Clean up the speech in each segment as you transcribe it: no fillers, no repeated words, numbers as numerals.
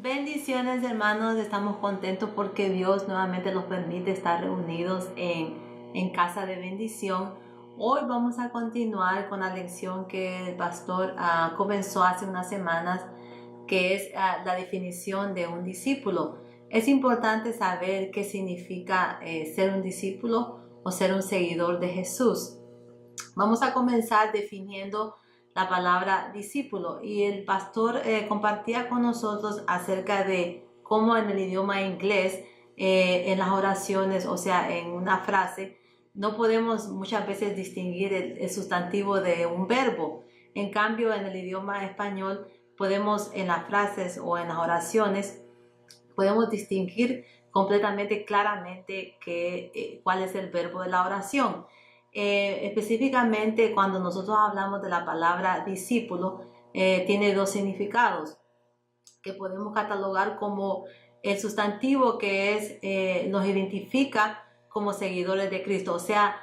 Bendiciones, hermanos, estamos contentos porque Dios nuevamente nos permite estar reunidos en casa de bendición. Hoy vamos a continuar con la lección que el pastor comenzó hace unas semanas, que es la definición de un discípulo. Es importante saber qué significa ser un discípulo o ser un seguidor de Jesús. Vamos a comenzar definiendo la palabra discípulo, y el pastor compartía con nosotros acerca de cómo en el idioma inglés, en las oraciones, o sea, en una frase, no podemos muchas veces distinguir el sustantivo de un verbo. En cambio, en el idioma español podemos, en las frases o en las oraciones, podemos distinguir completamente claramente cuál es el verbo de la oración. Específicamente cuando nosotros hablamos de la palabra discípulo, tiene dos significados que podemos catalogar como el sustantivo, que nos identifica como seguidores de Cristo, o sea,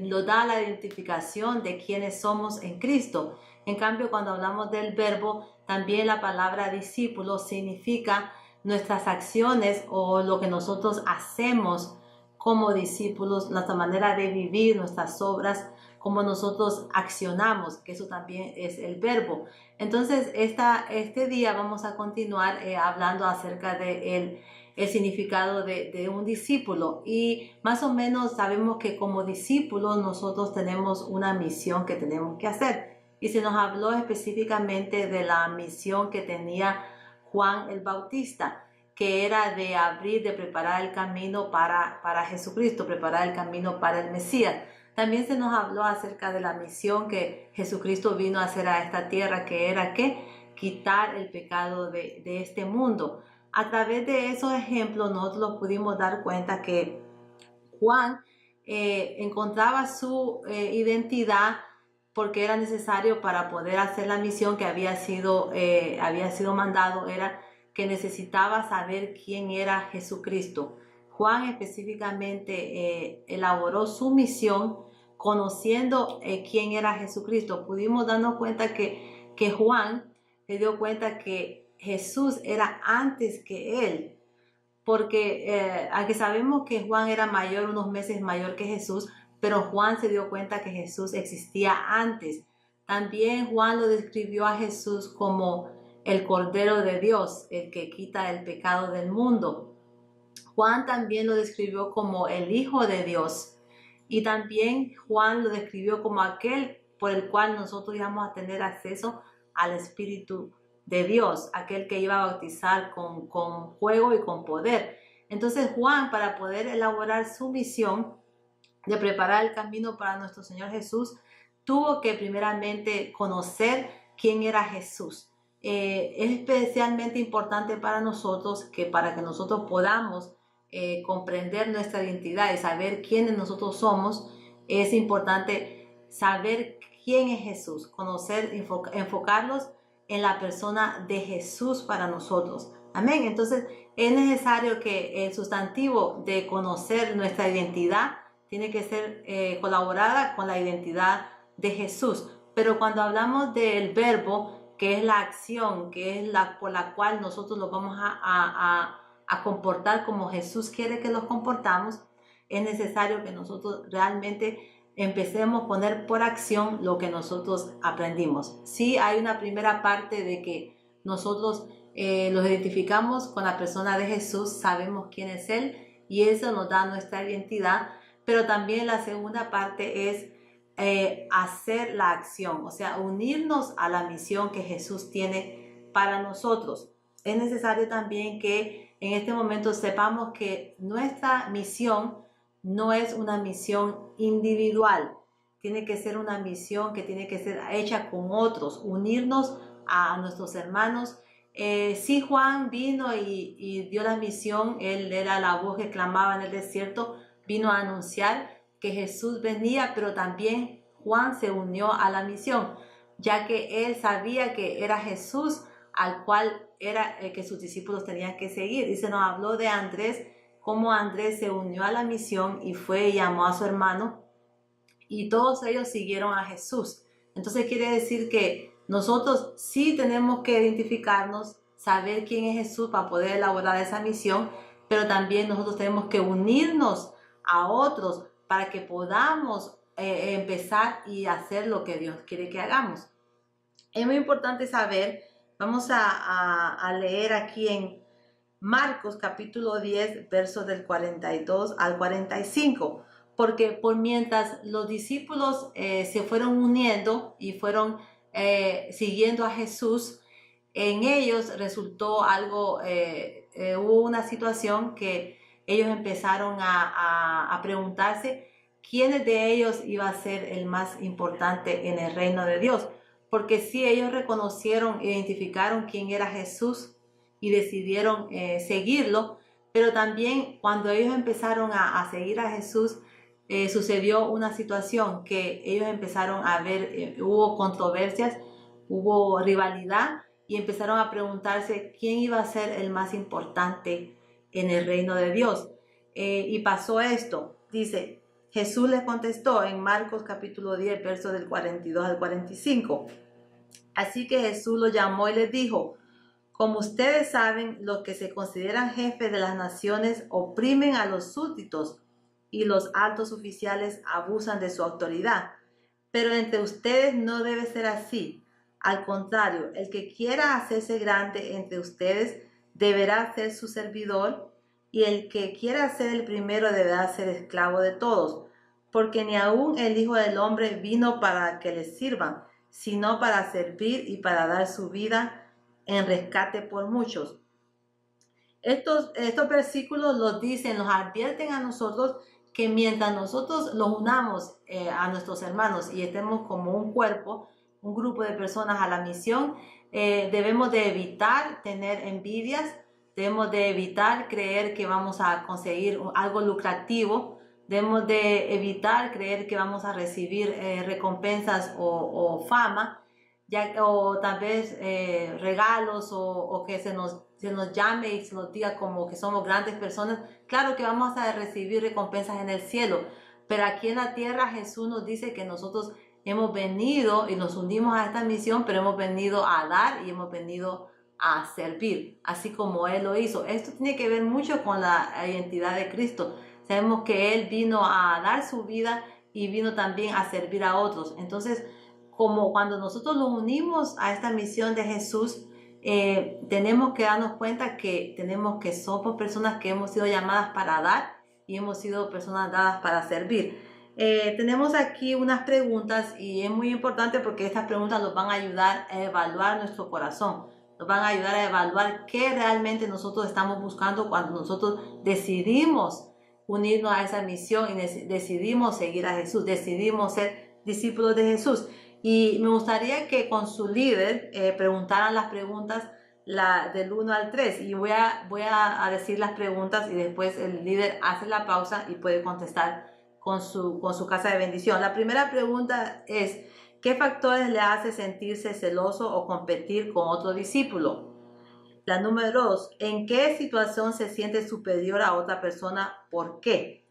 nos da la identificación de quiénes somos en Cristo. En cambio, cuando hablamos del verbo, también la palabra discípulo significa nuestras acciones o lo que nosotros hacemos como discípulos, nuestra manera de vivir, nuestras obras, como nosotros accionamos, que eso también es el verbo. Entonces, este día vamos a continuar hablando acerca de el significado de un discípulo, y más o menos sabemos que como discípulos nosotros tenemos una misión que tenemos que hacer, y se nos habló específicamente de la misión que tenía Juan el Bautista, que era de abrir, de preparar el camino para Jesucristo, preparar el camino para el Mesías. También se nos habló acerca de la misión que Jesucristo vino a hacer a esta tierra, que era quitar el pecado de este mundo. A través de esos ejemplos nosotros pudimos dar cuenta que Juan encontraba su identidad, porque era necesario para poder hacer la misión que había sido mandado, era que necesitaba saber quién era Jesucristo. Juan específicamente elaboró su misión conociendo quién era Jesucristo. Pudimos darnos cuenta que Juan se dio cuenta que Jesús era antes que él, porque aunque sabemos que Juan era mayor, unos meses mayor que Jesús, pero Juan se dio cuenta que Jesús existía antes. También Juan lo describió a Jesús como el Cordero de Dios, el que quita el pecado del mundo. Juan también lo describió como el Hijo de Dios, y también Juan lo describió como aquel por el cual nosotros íbamos a tener acceso al Espíritu de Dios, aquel que iba a bautizar con fuego y con poder. Entonces Juan, para poder elaborar su misión de preparar el camino para nuestro Señor Jesús, tuvo que primeramente conocer quién era Jesús. Es especialmente importante para nosotros que para que nosotros podamos comprender nuestra identidad y saber quiénes nosotros somos, es importante saber quién es Jesús, conocer, enfocarnos en la persona de Jesús para nosotros. Amén. Entonces es necesario que el sustantivo de conocer nuestra identidad tiene que ser colaborada con la identidad de Jesús. Pero cuando hablamos del verbo, que es la acción, que es por la cual nosotros nos vamos a comportar como Jesús quiere que nos comportamos, es necesario que nosotros realmente empecemos a poner por acción lo que nosotros aprendimos. Sí, hay una primera parte de que nosotros los identificamos con la persona de Jesús, sabemos quién es Él, y eso nos da nuestra identidad, pero también la segunda parte es hacer la acción, o sea, unirnos a la misión que Jesús tiene para nosotros. Es necesario también que en este momento sepamos que nuestra misión no es una misión individual, tiene que ser una misión que tiene que ser hecha con otros, unirnos a nuestros hermanos. Sí, Juan vino y dio la misión, él era la voz que clamaba en el desierto, vino a anunciar que Jesús venía, pero también Juan se unió a la misión, ya que él sabía que era Jesús al cual era el que sus discípulos tenían que seguir. Y se nos habló de Andrés, cómo Andrés se unió a la misión y fue y llamó a su hermano, y todos ellos siguieron a Jesús. Entonces quiere decir que nosotros sí tenemos que identificarnos, saber quién es Jesús para poder elaborar esa misión, pero también nosotros tenemos que unirnos a otros para que podamos empezar y hacer lo que Dios quiere que hagamos. Es muy importante saber, vamos a leer aquí en Marcos capítulo 10, versos del 42 al 45, porque por mientras los discípulos se fueron uniendo y fueron siguiendo a Jesús, en ellos resultó algo, hubo una situación que ellos empezaron a preguntarse quiénes de ellos iba a ser el más importante en el reino de Dios. Porque sí, ellos reconocieron, identificaron quién era Jesús y decidieron seguirlo, pero también cuando ellos empezaron a seguir a Jesús, sucedió una situación que ellos empezaron a ver, hubo controversias, hubo rivalidad y empezaron a preguntarse quién iba a ser el más importante en el reino de Dios. Y pasó esto, dice, Jesús les contestó en Marcos capítulo 10, versos del 42 al 45. Así que Jesús los llamó y les dijo, como ustedes saben, los que se consideran jefes de las naciones oprimen a los súbditos y los altos oficiales abusan de su autoridad. Pero entre ustedes no debe ser así. Al contrario, el que quiera hacerse grande entre ustedes deberá ser su servidor, y el que quiera ser el primero deberá ser esclavo de todos, porque ni aun el Hijo del Hombre vino para que les sirvan, sino para servir y para dar su vida en rescate por muchos. Estos versículos los dicen, nos advierten a nosotros que mientras nosotros los unamos a nuestros hermanos y estemos como un cuerpo, un grupo de personas a la misión, debemos de evitar tener envidias, debemos de evitar creer que vamos a conseguir algo lucrativo, debemos de evitar creer que vamos a recibir recompensas o fama, o tal vez regalos o que se nos llame y se nos diga como que somos grandes personas. Claro que vamos a recibir recompensas en el cielo, pero aquí en la tierra Jesús nos dice que nosotros hemos venido y nos unimos a esta misión, pero hemos venido a dar y hemos venido a servir, así como Él lo hizo. Esto tiene que ver mucho con la identidad de Cristo. Sabemos que Él vino a dar su vida y vino también a servir a otros. Entonces, como cuando nosotros nos unimos a esta misión de Jesús, tenemos que darnos cuenta que somos personas que hemos sido llamadas para dar y hemos sido personas dadas para servir. Tenemos aquí unas preguntas y es muy importante porque estas preguntas nos van a ayudar a evaluar nuestro corazón, nos van a ayudar a evaluar qué realmente nosotros estamos buscando cuando nosotros decidimos unirnos a esa misión y decidimos seguir a Jesús, decidimos ser discípulos de Jesús. Y me gustaría que con su líder preguntaran las preguntas del 1 al 3. Y voy a decir las preguntas y después el líder hace la pausa y puede contestar con su casa de bendición. La primera pregunta es, ¿qué factores le hace sentirse celoso o competir con otro discípulo? La número 2, ¿en qué situación se siente superior a otra persona? ¿Por qué?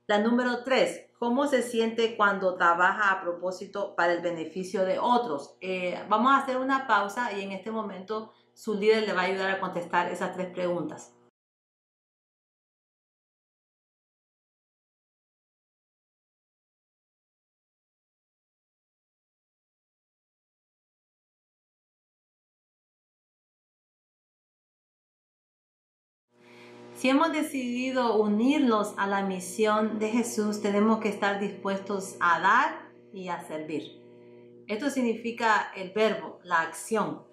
La número 3, ¿cómo se siente cuando trabaja a propósito para el beneficio de otros? Vamos a hacer una pausa y en este momento su líder le va a ayudar a contestar esas 3 preguntas. Si hemos decidido unirnos a la misión de Jesús, tenemos que estar dispuestos a dar y a servir. Esto significa el verbo, la acción.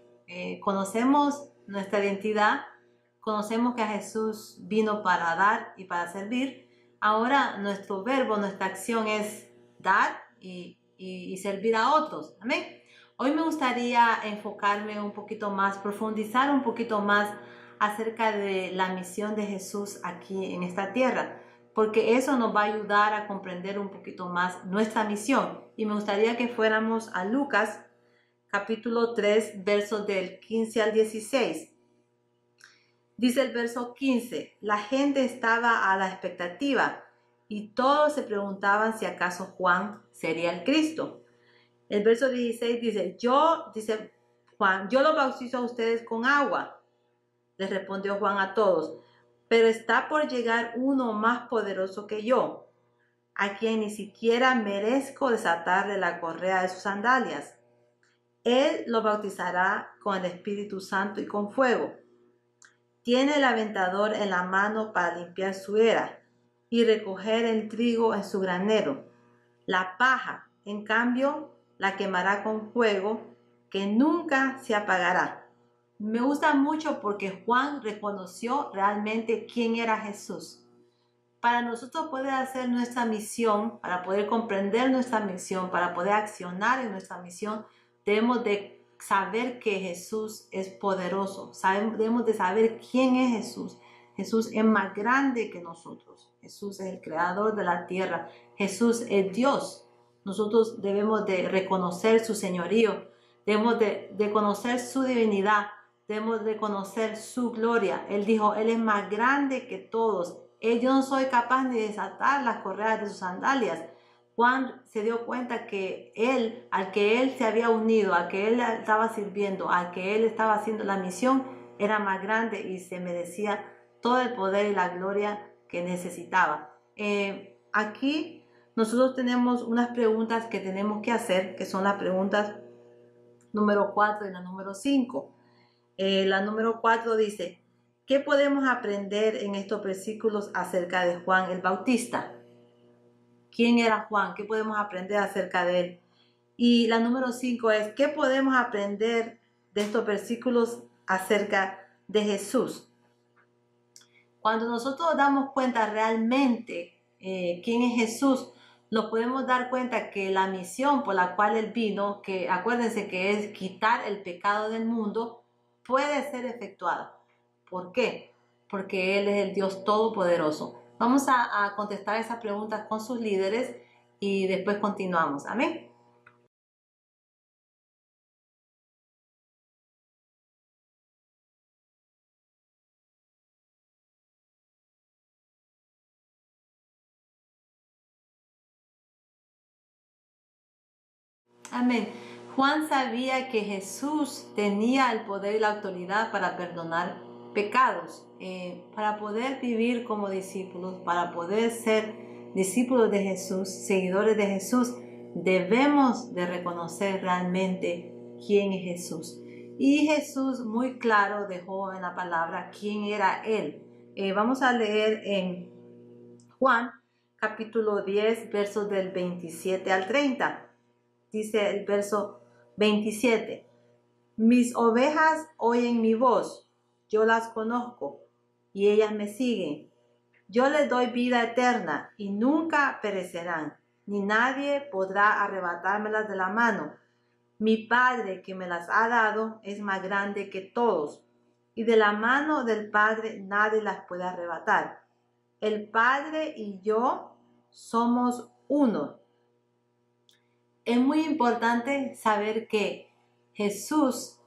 Conocemos nuestra identidad, conocemos que Jesús vino para dar y para servir. Ahora nuestro verbo, nuestra acción es dar y servir a otros. Amén. Hoy me gustaría enfocarme un poquito más, profundizar un poquito más acerca de la misión de Jesús aquí en esta tierra, porque eso nos va a ayudar a comprender un poquito más nuestra misión. Y me gustaría que fuéramos a Lucas capítulo 3, versos del 15 al 16. Dice el verso 15, la gente estaba a la expectativa y todos se preguntaban si acaso Juan sería el Cristo. El verso 16 dice Juan, yo lo bautizo a ustedes con agua, Le respondió Juan a todos, pero está por llegar uno más poderoso que yo, a quien ni siquiera merezco desatarle la correa de sus sandalias. Él lo bautizará con el Espíritu Santo y con fuego. Tiene el aventador en la mano para limpiar su era y recoger el trigo en su granero. La paja, en cambio, la quemará con fuego que nunca se apagará. Me gusta mucho porque Juan reconoció realmente quién era Jesús. Para nosotros poder hacer nuestra misión, para poder comprender nuestra misión, para poder accionar en nuestra misión, debemos de saber que Jesús es poderoso. Debemos de saber quién es Jesús. Jesús es más grande que nosotros. Jesús es el creador de la tierra. Jesús es Dios. Nosotros debemos de reconocer su señorío. Debemos de conocer su divinidad. Debemos de conocer su gloria. Él dijo, Él es más grande que todos. Yo no soy capaz ni de desatar las correas de sus sandalias. Juan se dio cuenta que él, al que él se había unido, al que él estaba sirviendo, al que él estaba haciendo la misión, era más grande y se merecía todo el poder y la gloria que necesitaba. Aquí nosotros tenemos unas preguntas que tenemos que hacer, que son las preguntas número 4 y la número 5. La número 4 dice, ¿qué podemos aprender en estos versículos acerca de Juan el Bautista? ¿Quién era Juan? ¿Qué podemos aprender acerca de él? Y la número 5 es, ¿qué podemos aprender de estos versículos acerca de Jesús? Cuando nosotros damos cuenta realmente quién es Jesús, nos podemos dar cuenta que la misión por la cual Él vino, que acuérdense que es quitar el pecado del mundo, puede ser efectuada. ¿Por qué? Porque Él es el Dios Todopoderoso. Vamos a contestar esas preguntas con sus líderes y después continuamos. Amén. Amén. Juan sabía que Jesús tenía el poder y la autoridad para perdonar pecados, para poder vivir como discípulos, para poder ser discípulos de Jesús, seguidores de Jesús, debemos de reconocer realmente quién es Jesús. Y Jesús muy claro dejó en la palabra quién era Él. Vamos a leer en Juan capítulo 10, versos del 27 al 30. Dice el verso 27, mis ovejas oyen mi voz, yo las conozco y ellas me siguen. Yo les doy vida eterna y nunca perecerán, ni nadie podrá arrebatármelas de la mano. Mi Padre que me las ha dado es más grande que todos, y de la mano del Padre nadie las puede arrebatar. El Padre y yo somos uno. Es muy importante saber que Jesús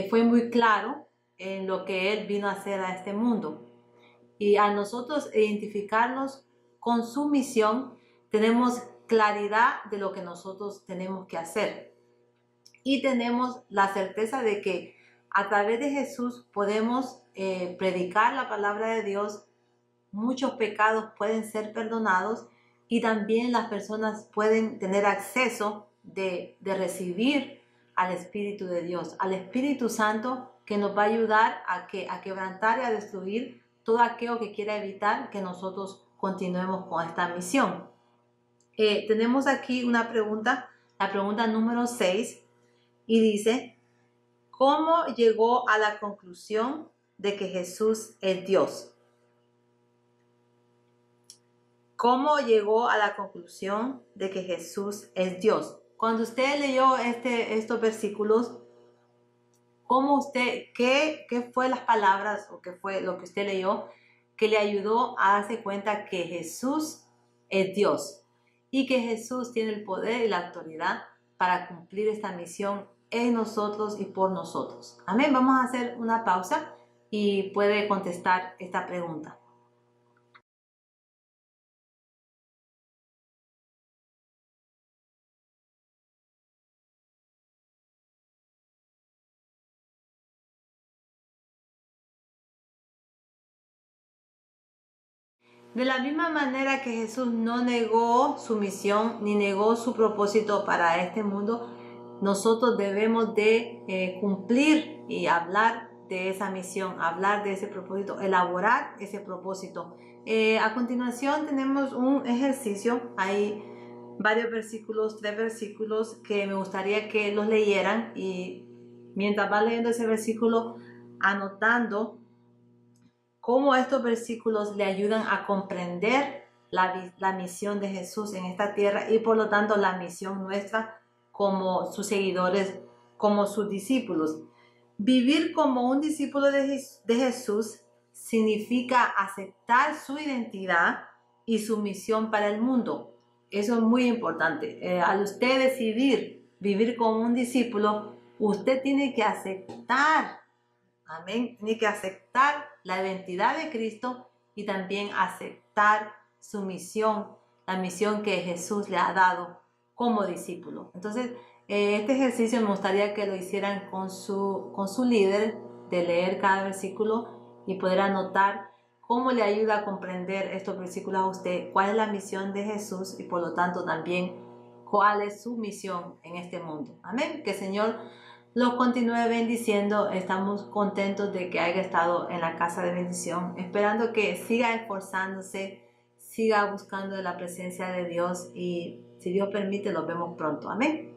fue muy claro en lo que Él vino a hacer a este mundo. Y a nosotros identificarnos con su misión, tenemos claridad de lo que nosotros tenemos que hacer. Y tenemos la certeza de que a través de Jesús podemos predicar la palabra de Dios, muchos pecados pueden ser perdonados y también las personas pueden tener acceso de recibir al Espíritu de Dios, al Espíritu Santo que nos va a ayudar a quebrantar y a destruir todo aquello que quiera evitar que nosotros continuemos con esta misión. Tenemos aquí una pregunta, la pregunta número 6, y dice, ¿cómo llegó a la conclusión de que Jesús es Dios? ¿Cómo llegó a la conclusión de que Jesús es Dios? Cuando usted leyó estos versículos, qué fue las palabras o qué fue lo que usted leyó que le ayudó a darse cuenta que Jesús es Dios y que Jesús tiene el poder y la autoridad para cumplir esta misión en nosotros y por nosotros? Amén. Vamos a hacer una pausa y puede contestar esta pregunta. De la misma manera que Jesús no negó su misión ni negó su propósito para este mundo, nosotros debemos de cumplir y hablar de esa misión, hablar de ese propósito, elaborar ese propósito. A continuación tenemos un ejercicio, hay varios versículos, 3 versículos que me gustaría que los leyeran y mientras va leyendo ese versículo, anotando cómo estos versículos le ayudan a comprender la misión de Jesús en esta tierra y por lo tanto la misión nuestra como sus seguidores, como sus discípulos. Vivir como un discípulo de Jesús significa aceptar su identidad y su misión para el mundo. Eso es muy importante. Al usted decidir vivir como un discípulo, usted tiene que aceptar, amén, tiene que aceptar la identidad de Cristo y también aceptar su misión, la misión que Jesús le ha dado como discípulo. Entonces, este ejercicio me gustaría que lo hicieran con su líder, de leer cada versículo y poder anotar cómo le ayuda a comprender estos versículos a usted, cuál es la misión de Jesús y por lo tanto también cuál es su misión en este mundo. Amén. Que el Señor los continúe bendiciendo. Estamos contentos de que haya estado en la casa de bendición, esperando que siga esforzándose, siga buscando la presencia de Dios y si Dios permite, los vemos pronto. Amén.